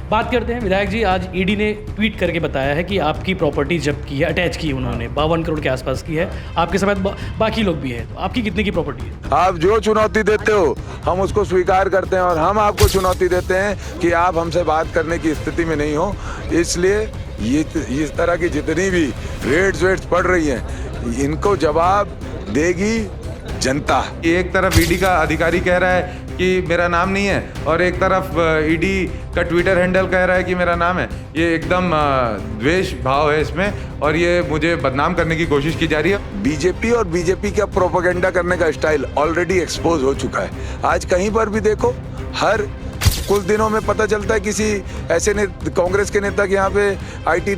बात करते हैं विधायक जी। आज ईडी ने ट्वीट करके बताया है कि आपकी प्रॉपर्टी जब्त की है, अटैच की है उन्होंने, 52 करोड़ के आसपास की है। आपके समेत बाकी लोग भी हैं। तो आपकी कितने की प्रॉपर्टी है? आप जो चुनौती देते हो हम उसको स्वीकार करते हैं और हम आपको चुनौती देते हैं कि आप हमसे बात करने की स्थिति में नहीं हो। इसलिए ये इस तरह की जितनी भी रेड्स पड़ रही हैं इनको जवाब देगी जनता। एक तरफ ईडी का अधिकारी कह रहा है कि मेरा नाम नहीं है और एक तरफ ईडी का ट्विटर हैंडल कह रहा है कि मेरा नाम है। ये एकदम द्वेष भाव है इसमें और ये मुझे बदनाम करने की कोशिश की जा रही है। बीजेपी और बीजेपी का प्रोपेगेंडा करने का स्टाइल ऑलरेडी एक्सपोज हो चुका है। आज कहीं पर भी देखो, हर कुछ दिनों में पता चलता है किसी ऐसे कांग्रेस के नेता के यहाँ पे आईटी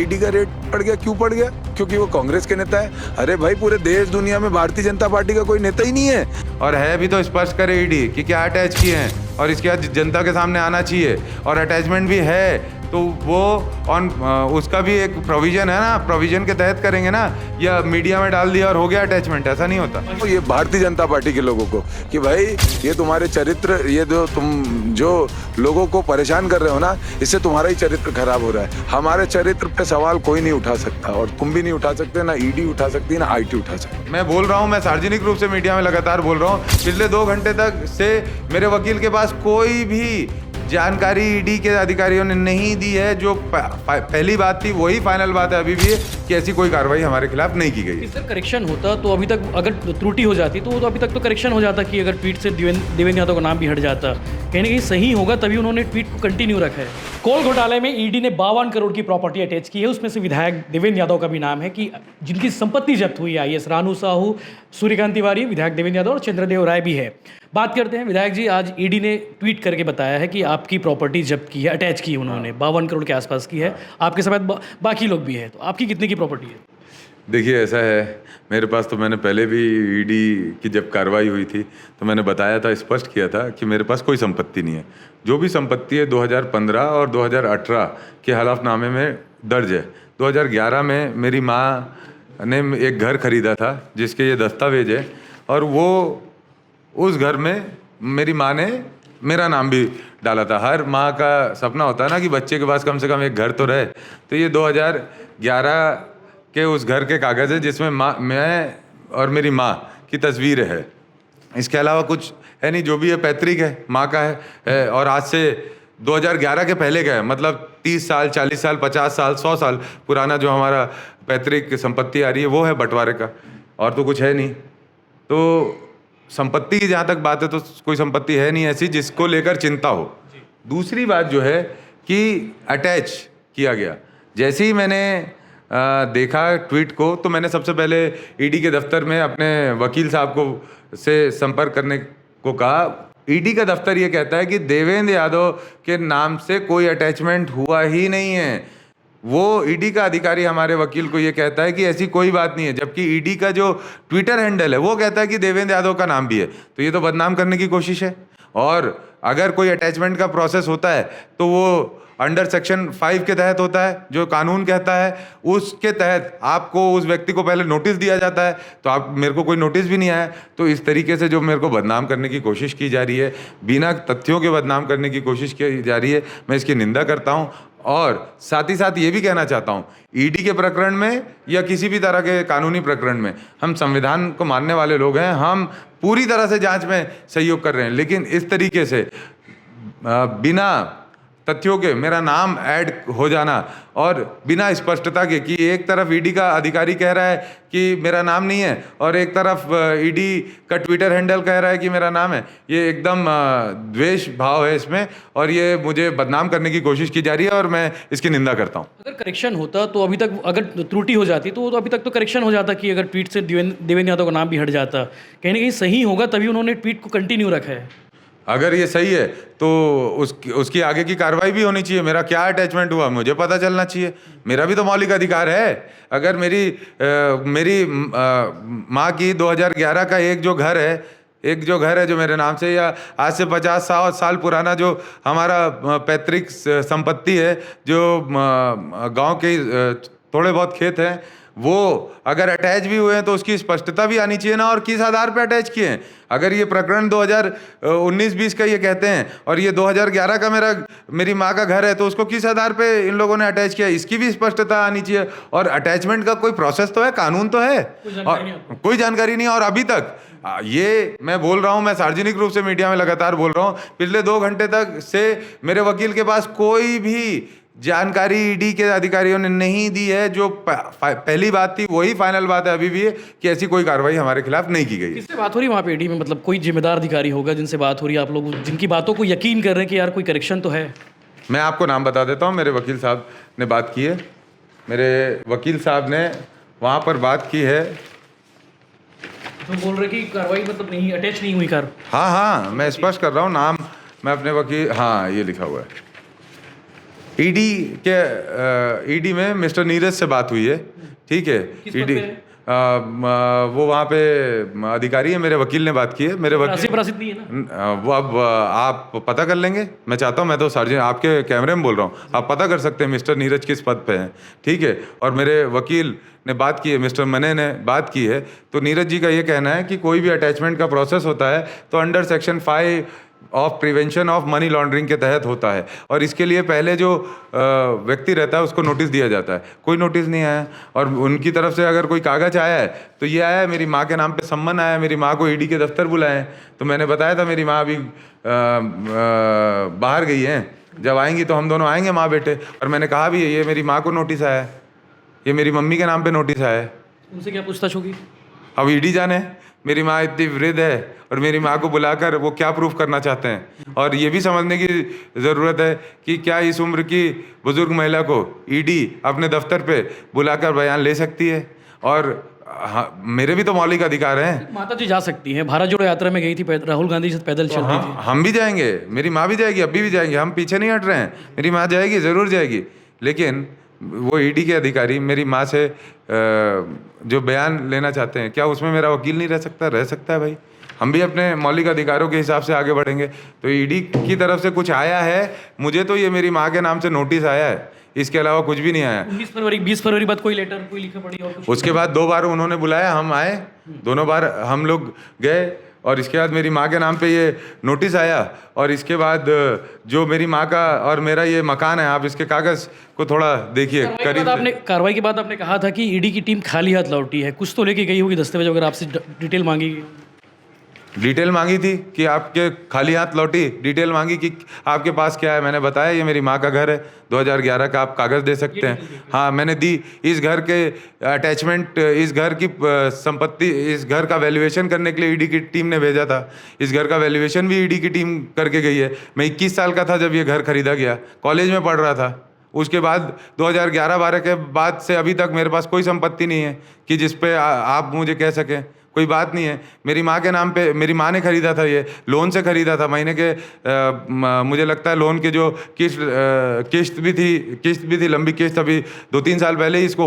ईडी का रेट पड़ गया। क्यों पड़ गया? क्योंकि वो कांग्रेस के नेता है। अरे भाई, पूरे देश दुनिया में भारतीय जनता पार्टी का कोई नेता ही नहीं है। और है भी तो स्पष्ट करे ईडी कि क्या अटैच किए हैं और इसके बाद जनता के सामने आना चाहिए। और अटैचमेंट भी है तो वो उसका भी एक प्रोविजन है ना, प्रोविजन के तहत करेंगे ना, या मीडिया में डाल दिया और हो गया अटैचमेंट, ऐसा नहीं होता। तो ये भारतीय जनता पार्टी के लोगों को कि भाई ये तुम्हारे चरित्र, ये जो लोगों को परेशान कर रहे हो ना, इससे तुम्हारा ही चरित्र खराब हो रहा है। हमारे चरित्र पे सवाल कोई नहीं उठा सकता और तुम भी नहीं उठा सकते, ना ईडी उठा सकती, ना आईटी उठा सकती। मैं बोल रहा हूँ, मैं सार्वजनिक रूप से मीडिया में लगातार बोल रहा हूँ, पिछले 2 घंटे तक से मेरे वकील के पास कोई भी जानकारी ईडी के अधिकारियों ने नहीं दी है। जो पहली बात थी वही फाइनल बात है अभी भी, कि ऐसी कोई कार्रवाई हमारे खिलाफ नहीं की गई। सर, करेक्शन होता तो अभी तक, अगर त्रुटि हो जाती तो अभी तक तो करेक्शन हो जाता कि अगर ट्वीट से देवेंद्र यादव का नाम भी हट जाता, कहीं ना कहीं सही होगा, तभी उन्होंने ट्वीट को कंटिन्यू रखा है। कोल घोटाले में ईडी ने 52 करोड़ की प्रॉपर्टी अटैच की है। उसमें से विधायक देवेंद्र यादव का भी नाम है कि जिनकी संपत्ति जब्त हुई है। आईएएस रानू साहू, सूर्यकांत तिवारी, विधायक देवेंद्र यादव और चंद्रदेव राय भी है। बात करते हैं विधायक जी। आज ईडी ने ट्वीट करके बताया है कि आपकी प्रॉपर्टी जब्त की है, अटैच की है उन्होंने, 52 करोड़ के आसपास की है। आपके समेत बाकी लोग भी हैं। तो आपकी कितने की प्रॉपर्टी है? देखिए, ऐसा है, मेरे पास तो मैंने पहले भी ईडी की जब कार्रवाई हुई थी तो मैंने बताया था, स्पष्ट किया था कि मेरे पास कोई संपत्ति नहीं है। जो भी संपत्ति है 2015 और 2018 के हलफनामे में दर्ज है। 2011 में मेरी माँ ने एक घर खरीदा था जिसके ये दस्तावेज है, और वो उस घर में मेरी माँ ने मेरा नाम भी डाला था। हर माँ का सपना होता है ना कि बच्चे के पास कम से कम एक घर तो रहे। तो ये 2011 के उस घर के कागज़ है जिसमें मैं और मेरी माँ की तस्वीर है। इसके अलावा कुछ है नहीं, जो भी है पैतृक है, माँ का है और आज से 2011 के पहले का है। मतलब 30 साल, 40 साल, 50 साल, 100 साल पुराना जो हमारा पैतृक संपत्ति आ रही है वो है बंटवारे का, और तो कुछ है नहीं। तो संपत्ति की जहाँ तक बात है तो कोई संपत्ति है नहीं ऐसी जिसको लेकर चिंता हो। दूसरी बात जो है कि अटैच किया गया, जैसे ही मैंने देखा ट्वीट को तो मैंने सबसे पहले ईडी के दफ्तर में अपने वकील साहब को से संपर्क करने को कहा। ईडी का दफ्तर ये कहता है कि देवेंद्र यादव के नाम से कोई अटैचमेंट हुआ ही नहीं है। वो ईडी का अधिकारी हमारे वकील को ये कहता है कि ऐसी कोई बात नहीं है, जबकि ईडी का जो ट्विटर हैंडल है वो कहता है कि देवेंद्र यादव का नाम भी है। तो ये तो बदनाम करने की कोशिश है। और अगर कोई अटैचमेंट का प्रोसेस होता है तो वो अंडर सेक्शन 5 के तहत होता है, जो कानून कहता है उसके तहत आपको उस व्यक्ति को पहले नोटिस दिया जाता है। तो आप, मेरे को कोई नोटिस भी नहीं आया। तो इस तरीके से जो मेरे को बदनाम करने की कोशिश की जा रही है, बिना तथ्यों के बदनाम करने की कोशिश की जा रही है, मैं इसकी निंदा करता हूँ। और साथ ही साथ ये भी कहना चाहता हूँ, ईडी के प्रकरण में या किसी भी तरह के कानूनी प्रकरण में हम संविधान को मानने वाले लोग हैं, हम पूरी तरह से जांच में सहयोग कर रहे हैं। लेकिन इस तरीके से बिना तथ्यों के मेरा नाम ऐड हो जाना और बिना स्पष्टता के, कि एक तरफ ईडी का अधिकारी कह रहा है कि मेरा नाम नहीं है और एक तरफ ईडी का ट्विटर हैंडल कह रहा है कि मेरा नाम है, ये एकदम द्वेष भाव है इसमें और ये मुझे बदनाम करने की कोशिश की जा रही है और मैं इसकी निंदा करता हूँ। अगर करेक्शन होता तो अभी तक, अगर त्रुटि हो जाती तो अभी तक तो करेक्शन हो जाता कि अगर ट्वीट से देवेंद्र यादव का नाम भी हट जाता, कहीं ना कहीं सही होगा, तभी उन्होंने ट्वीट को कंटिन्यू रखा है। अगर ये सही है तो उसकी आगे की कार्रवाई भी होनी चाहिए। मेरा क्या अटैचमेंट हुआ मुझे पता चलना चाहिए। मेरा भी तो मौलिक अधिकार है। अगर मेरी माँ की 2011 का एक जो घर है जो मेरे नाम से, या आज से 50 साल पुराना जो हमारा पैतृक संपत्ति है, जो गांव के थोड़े बहुत खेत हैं, वो अगर अटैच भी हुए हैं तो उसकी स्पष्टता भी आनी चाहिए ना, और किस आधार पे अटैच किए हैं। अगर ये प्रकरण 2019-20 का ये कहते हैं और ये 2011 का मेरी माँ का घर है, तो उसको किस आधार पे इन लोगों ने अटैच किया, इसकी भी स्पष्टता आनी चाहिए। और अटैचमेंट का कोई प्रोसेस तो है, कानून तो है, और कोई जानकारी नहीं है। और अभी तक ये मैं बोल रहा हूं, मैं सार्वजनिक रूप से मीडिया में लगातार बोल रहा हूं, पिछले 2 घंटे तक से मेरे वकील के पास कोई भी जानकारी ईडी के अधिकारियों ने नहीं दी है। जो पहली बात थी वही फाइनल बात है अभी भी है कि ऐसी कोई कार्रवाई हमारे खिलाफ नहीं की गई। किससे बात हो रही है वहाँ पे ईडी में? मतलब कोई जिम्मेदार अधिकारी होगा जिनसे बात हो रही है, आप लोग जिनकी बातों को यकीन कर रहे हैं कि यार कोई करेक्शन तो है? मैं आपको नाम बता देता हूँ। मेरे वकील साहब ने बात की है, मेरे वकील साहब ने वहाँ पर बात की है। तो बोल रहे कि कार्रवाई मतलब नहीं, अटैच नहीं हुई कार। हाँ हाँ, मैं स्पष्ट कर रहा हूँ नाम, मैं अपने वकील, हाँ ये लिखा हुआ है। ईडी में मिस्टर नीरज से बात हुई है, ठीक है। ईडी वो वहाँ पे अधिकारी है, मेरे वकील ने बात की है। मेरे वकील नहीं है ना? वो अब आप पता कर लेंगे, मैं चाहता हूँ, मैं तो सार्वजनिक आपके कैमरे में बोल रहा हूँ, आप पता कर सकते हैं मिस्टर नीरज किस पद पे हैं, ठीक है। और मेरे वकील ने बात की है, मिस्टर मने ने बात की है। तो नीरज जी का ये कहना है कि कोई भी अटैचमेंट का प्रोसेस होता है तो under section 5 of prevention of money laundering के तहत होता है, और इसके लिए पहले जो व्यक्ति रहता है उसको नोटिस दिया जाता है। कोई नोटिस नहीं आया, और उनकी तरफ से अगर कोई कागज आया है तो ये आया है, मेरी माँ के नाम पे सम्मन आया है, मेरी माँ को ईडी के दफ्तर बुलाए हैं। तो मैंने बताया था मेरी माँ अभी बाहर गई हैं, जब आएंगी तो हम दोनों आएंगे माँ बेटे। और मैंने कहा भी है, ये मेरी माँ को नोटिस आया है, ये मेरी मम्मी के नाम पे नोटिस आया है। उनसे क्या पूछताछ होगी? अब ईडी जाने, मेरी माँ इतनी वृद्ध है और मेरी माँ को बुलाकर वो क्या प्रूफ करना चाहते हैं। और ये भी समझने की ज़रूरत है कि क्या इस उम्र की बुजुर्ग महिला को ईडी अपने दफ्तर पे बुलाकर बयान ले सकती है। और हाँ, मेरे भी तो मौलिक अधिकार हैं। माता जी जा सकती हैं, भारत जोड़ो यात्रा में गई थी, राहुल गांधी से पैदल चल रही थी। हम भी जाएंगे, मेरी माँ भी जाएगी, अभी भी जाएंगे, हम पीछे नहीं हट रहे हैं। मेरी माँ जाएगी, ज़रूर जाएगी, लेकिन वो ईडी के अधिकारी मेरी माँ से जो बयान लेना चाहते हैं, क्या उसमें मेरा वकील नहीं रह सकता? रह सकता है भाई, हम भी अपने मौलिक अधिकारों के हिसाब से आगे बढ़ेंगे। तो ईडी की तरफ से कुछ आया है, मुझे तो ये मेरी माँ के नाम से नोटिस आया है, इसके अलावा कुछ भी नहीं आया। 20 फरवरी बाद कोई लेटर कोई लिखा पड़ी? और उसके बाद 2 बार उन्होंने बुलाया, हम आए, दोनों बार हम लोग गए, और इसके बाद मेरी माँ के नाम पे ये नोटिस आया। और इसके बाद जो मेरी माँ का और मेरा ये मकान है, आप इसके कागज़ को थोड़ा देखिए करीब। कार्रवाई के बाद आपने कहा था कि ईडी की टीम खाली हाथ लौटी है, कुछ तो लेके गई होगी दस्तावेज वगैरह, आपसे डिटेल मांगी गई? डिटेल मांगी थी कि आपके खाली हाथ लौटी, डिटेल मांगी कि आपके पास क्या है। मैंने बताया ये मेरी माँ का घर है, 2011 का, आप कागज़ दे सकते हैं। हाँ, मैंने दी। इस घर के अटैचमेंट, इस घर की संपत्ति, इस घर का वैल्यूएशन करने के लिए ईडी की टीम ने भेजा था। इस घर का वैल्यूएशन भी ईडी की टीम करके गई है। मैं 21 साल का था जब ये घर खरीदा गया, कॉलेज में पढ़ रहा था। उसके बाद 2011-12 के बाद से अभी तक मेरे पास कोई संपत्ति नहीं है कि जिस पे आप मुझे कह सकें, कोई बात नहीं है। मेरी माँ के नाम पे, मेरी माँ ने खरीदा था, ये लोन से खरीदा था। महीने के मुझे लगता है लोन के जो किस्त भी थी, लंबी किस्त, अभी 2-3 साल पहले ही इसको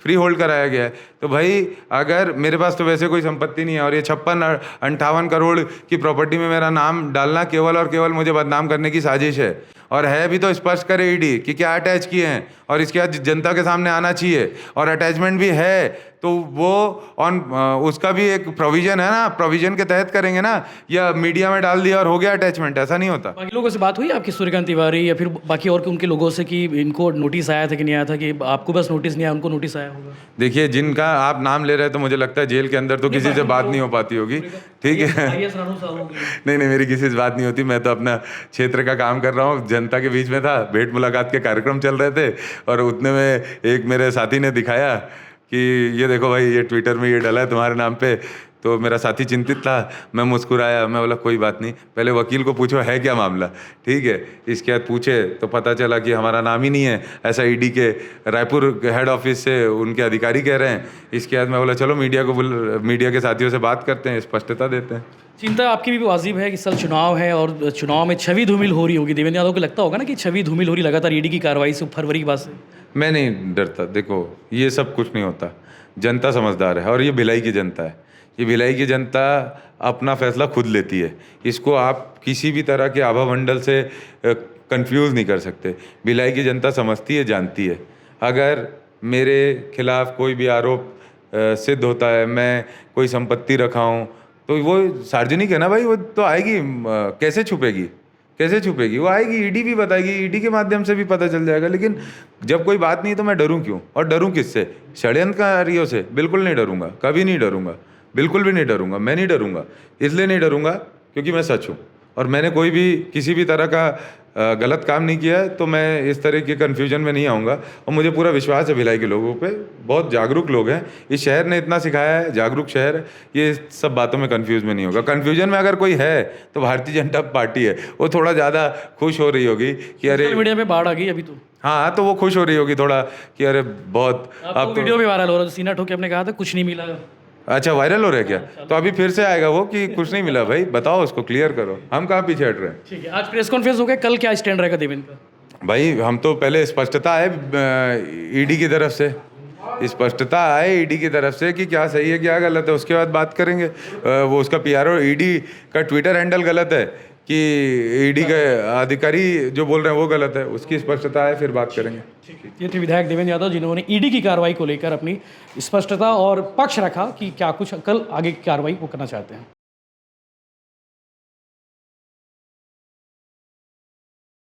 फ्री होल्ड कराया गया है। तो भाई अगर मेरे पास तो वैसे कोई संपत्ति नहीं है, और ये 56-58 करोड़ की प्रॉपर्टी में मेरा नाम डालना केवल और केवल मुझे बदनाम करने की साजिश है। और है भी तो स्पष्ट करे ईडी कि क्या अटैच किए हैं, और इसके बाद जनता के सामने आना चाहिए। और अटैचमेंट भी है तो वो उसका भी एक प्रोविजन है ना, प्रोविजन के तहत करेंगे ना, या मीडिया में डाल दिया और हो गया अटैचमेंट, ऐसा नहीं होता। बाकी लोगों से बात हुई आपकी, सूर्यकांत तिवारी या फिर बाकी और उनके लोगों से, कि इनको नोटिस आया था कि नहीं आया था, कि आपको बस नोटिस नहीं आया, उनको नोटिस आया होगा? देखिए, जिनका आप नाम ले रहे हैं तो मुझे लगता है जेल के अंदर तो किसी से बात नहीं हो पाती होगी, ठीक है। नहीं, मेरी किसी से बात नहीं होती, मैं तो अपना क्षेत्र का काम कर रहा हूँ। जनता के बीच में था, भेंट मुलाकात के कार्यक्रम चल रहे थे, और उतने में एक मेरे साथी ने दिखाया कि ये देखो भाई, ये ट्विटर में ये डला है तुम्हारे नाम पे। तो मेरा साथी चिंतित था, मैं मुस्कुराया, मैं बोला कोई बात नहीं, पहले वकील को पूछो है क्या मामला, ठीक है। इसके बाद पूछे तो पता चला कि हमारा नाम ही नहीं है, ऐसा ईडी के रायपुर हेड ऑफिस से उनके अधिकारी कह रहे हैं। इसके बाद मैं बोला चलो मीडिया के साथियों से बात करते हैं, स्पष्टता देते हैं। चिंता आपकी भी वाजिब है कि साल चुनाव है, और चुनाव में छवि धूमिल हो रही होगी। देवेंद्र यादव को लगता होगा ना कि छवि धूमिल हो रही लगातार ईडी की कार्रवाई से, फरवरी के बाद से। मैं नहीं डरता, देखो ये सब कुछ नहीं होता, जनता समझदार है, और ये भिलाई की जनता है। ये भिलाई की जनता अपना फैसला खुद लेती है, इसको आप किसी भी तरह के आभामंडल से कंफ्यूज नहीं कर सकते। भिलाई की जनता समझती है, जानती है। अगर मेरे खिलाफ कोई भी आरोप सिद्ध होता है, मैं कोई संपत्ति रखा हूँ, तो वो सार्वजनिक है ना भाई, वो तो आएगी। कैसे छुपेगी, कैसे छुपेगी? वो आएगी, ईडी भी बताएगी, ईडी के माध्यम से भी पता चल जाएगा। लेकिन जब कोई बात नहीं तो मैं डरूं क्यों? और डरूं किससे? षड्यंत्रकारियों से बिल्कुल नहीं डरूंगा, कभी नहीं डरूंगा, बिल्कुल भी नहीं डरूंगा। मैं नहीं डरूंगा, इसलिए नहीं डरूंगा क्योंकि मैं सच हूँ और मैंने कोई भी किसी भी तरह का गलत काम नहीं किया है, तो मैं इस तरह के कन्फ्यूजन में नहीं आऊँगा। और मुझे पूरा विश्वास है भिलाई के लोगों पे, बहुत जागरूक लोग हैं, इस शहर ने इतना सिखाया है, जागरूक शहर है, ये सब बातों में कन्फ्यूज में नहीं होगा। कन्फ्यूजन में अगर कोई है तो भारतीय जनता पार्टी है, वो थोड़ा ज़्यादा खुश हो रही होगी कि अरे सोशल मीडिया पे बाढ़ आ गई अभी तो। हाँ, तो वो खुश हो रही होगी थोड़ा कि अरे बहुत अब तो वीडियो भी वायरल हो रहा है, सीना ठोक के आपने कहा था कुछ नहीं मिला। अच्छा वायरल हो रहा है क्या? तो अभी फिर से आएगा वो कि कुछ नहीं मिला। भाई बताओ, उसको क्लियर करो, हम कहाँ पीछे हट रहे हैं? ठीक है, आज प्रेस कॉन्फ्रेंस हो गया, कल क्या स्टैंड रहेगा देवेंद्र का? भाई हम तो पहले स्पष्टता है ईडी की तरफ से, स्पष्टता आए ईडी की तरफ से कि क्या सही है क्या गलत है, उसके बाद बात करेंगे। वो उसका पीआरओ ईडी का ट्विटर हैंडल गलत है कि ईडी के अधिकारी जो बोल रहे हैं वो गलत है, उसकी स्पष्टता है, फिर बात करेंगे। ये थे विधायक देवेंद्र यादव, जिन्होंने ईडी की कार्रवाई को लेकर अपनी स्पष्टता और पक्ष रखा कि क्या कुछ कल आगे की कार्रवाई वो करना चाहते हैं।